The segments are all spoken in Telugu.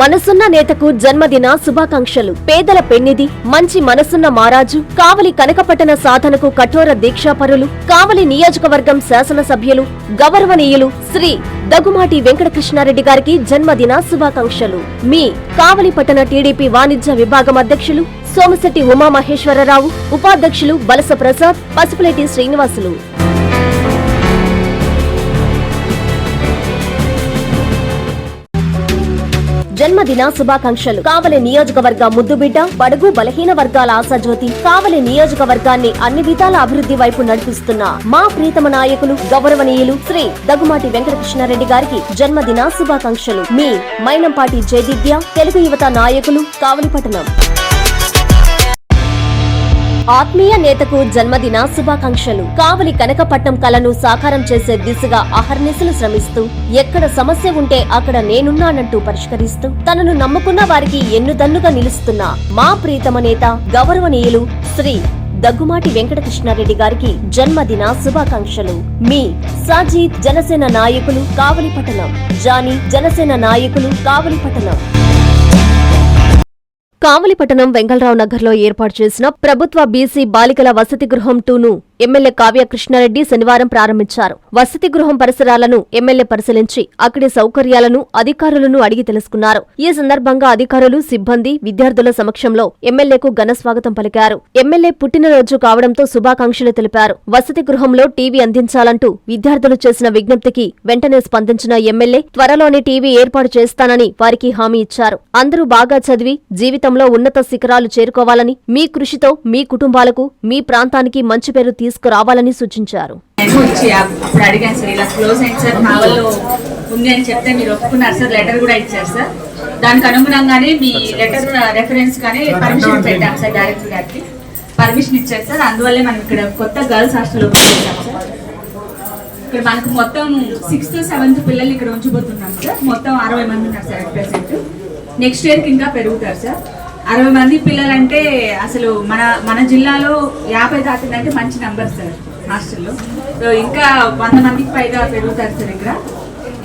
మనసున్న నేతకు జన్మదిన శుభాకాంక్షలు. పేదల పెన్నిది, మంచి మనసున్న మారాజు, కావలి కనకపట్టణ సాధనకు కఠోర దీక్షాపరులు, కావలి నియోజకవర్గం శాసనసభ్యులు, గౌరవనీయులు శ్రీ దగుమాటి వెంకటకృష్ణారెడ్డి గారికి జన్మదిన శుభాకాంక్షలు. మీ కావలి పట్టణ టీడీపీ వాణిజ్య విభాగం అధ్యక్షులు సోమశెట్టి ఉమామహేశ్వరరావు, ఉపాధ్యక్షులు బలస ప్రసాద్, పసుపులేటి శ్రీనివాసులు. జన్మదిన శుభాకాంక్షలు. కావలి నియోజకవర్గ ముద్దుబిడ్డ, బడుగు బలహీన వర్గాల ఆశాజ్యోతి, కావలి నియోజకవర్గాన్ని అన్ని విధాల అభివృద్ధి వైపు నడిపిస్తున్న మా ప్రీతమ నాయకులు గౌరవనీయులు శ్రీ దగుమాటి వెంకటకృష్ణారెడ్డి గారికి జన్మదిన శుభాకాంక్షలు. మీ మైనంపాటి జయదిద్య, తెలుగు యువత నాయకులు, కావలిపట్టణం. ఆత్మీయ నేతకు జన్మదిన శుభాకాంక్షలు. కావలి కనకపట్నం కలను సాకారం చేసే దిశగా అహర్నిశలు శ్రమిస్తూ, ఎక్కడ సమస్య ఉంటే అక్కడ నేనున్నానంటూ పరిష్కరిస్తూ, తనను నమ్ముకున్న వారికి ఎన్నుదన్నుగా నిలుస్తున్న మా ప్రీతమ నేత గౌరవనీయులు శ్రీ దగుమాటి వెంకటకృష్ణారెడ్డి గారికి జన్మదిన శుభాకాంక్షలు. మీ సాజీద్, జనసేన నాయకులు, కావలిపట్టణం. జానీ, జనసేన నాయకులు, కావలిపట్టణం. కావలిపట్టణం వెంగళరావు నగర్ లో ఏర్పాటు చేసిన ప్రభుత్వ బీసీ బాలికల వసతి గృహం 2ను ఎమ్మెల్యే కావ్య కృష్ణారెడ్డి శనివారం ప్రారంభించారు. వసతి గృహం పరిసరాలను ఎమ్మెల్యే పరిశీలించి అక్కడి సౌకర్యాలను అధికారులను అడిగి తెలుసుకున్నారు. ఈ సందర్భంగా అధికారులు, సిబ్బంది, విద్యార్థుల సమక్షంలో ఎమ్మెల్యేకు ఘన స్వాగతం పలికారు. ఎమ్మెల్యే పుట్టినరోజు కావడంతో శుభాకాంక్షలు తెలిపారు. వసతి గృహంలో టీవీ అందించాలంటూ విద్యార్థులు చేసిన విజ్ఞప్తికి వెంటనే స్పందించిన ఎమ్మెల్యే త్వరలోనే టీవీ ఏర్పాటు చేస్తానని వారికి హామీ ఇచ్చారు. అందరూ బాగా చదివి జీవితంలో ఉన్నత శిఖరాలు చేరుకోవాలని, మీ కృషితో మీ కుటుంబాలకు, మీ ప్రాంతానికి మంచి పేరు తీసుకురావాలని సూచించారు. అప్పుడు అడిగాను సార్, ఇలా క్లోజ్ అయింది సార్, మా వాళ్ళు ఉంది అని చెప్తే మీరు ఒప్పుకున్నారు సార్, లెటర్ కూడా ఇచ్చారు సార్. దానికి అనుగుణంగానే మీ లెటర్ రెఫరెన్స్ కానీ పర్మిషన్ పెట్టాం సార్, డైరెక్టర్ గారికి పర్మిషన్ ఇచ్చారు సార్. అందువల్లే మనం ఇక్కడ కొత్త గర్ల్స్ హాస్టల్ ఓపెన్ చేశాం సార్. ఇక్కడ మనకు మొత్తం 6th, 7th పిల్లలు ఇక్కడ ఉంచిపోతున్నాం సార్. మొత్తం 60 మంది ఉన్నారు సార్ ప్రెసెంట్. నెక్స్ట్ ఇయర్కి ఇంకా పెరుగుతారు సార్. 60 మంది పిల్లలంటే అసలు మన జిల్లాలో 50 దాటిందంటే మంచి నెంబర్ సార్ హాస్టల్లో. సో ఇంకా 100 మందికి పైగా పెరుగుతారు సార్ ఇక్కడ.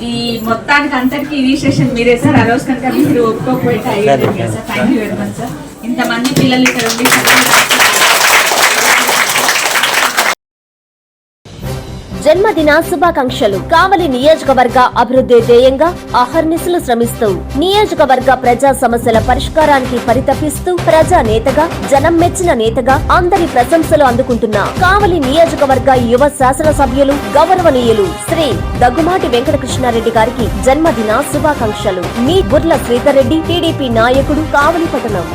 ఈ మొత్తానికి అంతటికి ఇనిషియేషన్ మీరే సార్. ఆ రోజు కనుక మీరు ఒప్పుకోకపోతే అయ్యేది sir. Thank you very much sir. ఇంతమంది పిల్లలు ఇక్కడ ఉండి జన్మదిన శుభాకాంక్షలు. కావలి నియోజకవర్గ అభివృద్ధి ధ్యేయంగా అహర్నిశలు శ్రమిస్తూ, నియోజకవర్గ ప్రజా సమస్యల పరిష్కారానికి పరితపిస్తూ, ప్రజా నేతగా, జనం మెచ్చిన నేతగా అందరి ప్రశంసలు అందుకుంటున్న కావలి నియోజకవర్గ యువ శాసనసభ్యులు గౌరవనీయులు శ్రీ దగుమాటి వెంకటకృష్ణారెడ్డి గారికి జన్మదిన శుభాకాంక్షలు. మీ బుర్ల శ్రీధర్ రెడ్డి, టీడీపీ నాయకుడు, కావలిపట్టణం.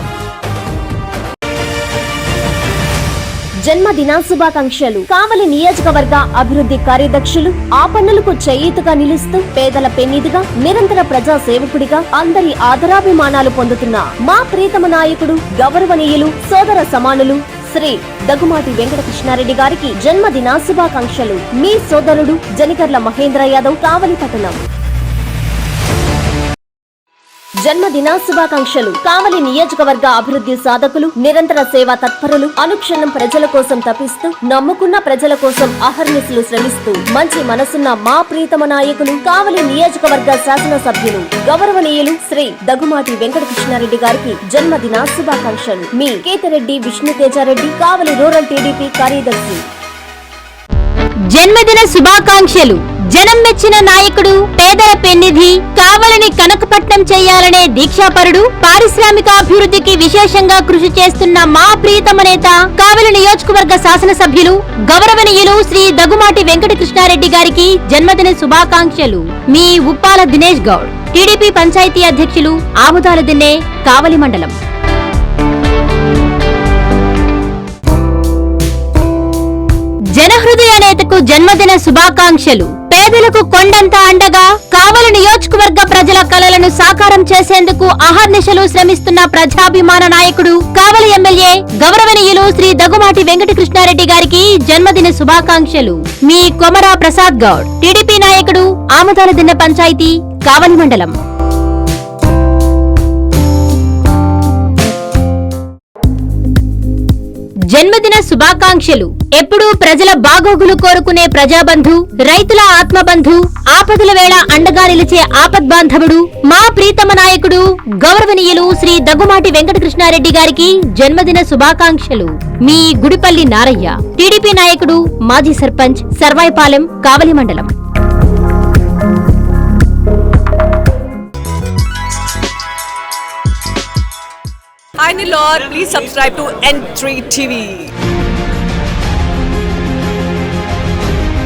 జన్మదిన శుభాకాంక్షలు. కావలి నియోజకవర్గ అభివృద్ధి కార్యదర్శులు, ఆ పన్నులకు చేయూతగా నిలుస్తూ, పేదల పెన్నిదిగా, నిరంతర ప్రజా సేవకుడిగా అందరి ఆదరాభిమానాలు పొందుతున్న మా ప్రీతమ నాయకుడు గౌరవనీయులు సోదర సమానులు శ్రీ దగుమాటి వెంకటకృష్ణారెడ్డి గారికి జన్మదిన శుభాకాంక్షలు. మీ సోదరుడు జనికర్ల మహేంద్ర యాదవ్, కావలిపట్టణం. జన్మదిన శుభాకాంక్షలు. కావలి నియోజకవర్గ అభివృద్ధి సాధకులు, నిరంతర సేవా తత్పరులు, అనుక్షణం ప్రజల కోసం తపిస్తూ, నమ్ముకున్న ప్రజల కోసం అహర్నిశలు శ్రమిస్తూ, మంచి మనసున్న మా ప్రీతమ నాయకులు, కావలి నియోజకవర్గ శాసనసభ్యులు గౌరవనీయులు శ్రీ దగుమాటి వెంకటకృష్ణారెడ్డి గారికి జన్మదిన శుభాకాంక్షలు. మీ కేతిరెడ్డి విష్ణుతేజారెడ్డి, కావలి రూరల్ టీడీపీ కార్యదర్శి. జన్మదిన శుభాకాంక్షలు. జనం మెచ్చిన నాయకుడు, పేదల పెన్నిధి, కావలిని కనకపట్నం చేయాలనే దీక్షాపరుడు, పారిశ్రామిక అభివృద్ధికి విశేషంగా కృషి చేస్తున్న మా ప్రీతమ నేత, కావలి నియోజకవర్గ శాసనసభ్యులు గౌరవనీయులు శ్రీ దగుమాటి వెంకటకృష్ణారెడ్డి గారికి జన్మదిన శుభాకాంక్షలు. మీ ఉప్పాల దినేష్ గౌడ్, టీడీపీ పంచాయతీ అధ్యక్షులు, ఆముదాల దిన్నే, కావలి మండలం. జనహృదయ నేతకు జన్మదిన శుభాకాంక్షలు. పేదలకు కొండంత అండగా, కావలి నియోజకవర్గ ప్రజల కలలను సాకారం చేసేందుకు అహర్నిశలు శ్రమిస్తున్న ప్రజాభిమాన నాయకుడు, కావలి ఎమ్మెల్యే గౌరవనీయులు శ్రీ దగుమాటి వెంకటకృష్ణారెడ్డి గారికి జన్మదిన శుభాకాంక్షలు. మీ కొమరా ప్రసాద్ గౌడ్, టీడీపీ నాయకుడు, ఆముదాల దిన్న పంచాయతీ, కావలి మండలం. జన్మదిన శుభాకాంక్షలు. ఎప్పుడూ ప్రజల బాగోగులు కోరుకునే ప్రజాబంధు, రైతుల ఆత్మబంధు, ఆపదల వేళ అండగా నిలిచే ఆపద్బాంధవుడు, మా ప్రీతమ నాయకుడు గౌరవనీయులు శ్రీ దగ్గుమాటి వెంకటకృష్ణారెడ్డి గారికి జన్మదిన శుభాకాంక్షలు. మీ గుడిపల్లి నారయ్య, టీడీపీ నాయకుడు, మాజీ సర్పంచ్, సర్వాయిపాలెం, కావలి మండలం. Hi Nilor, please subscribe to N3 TV.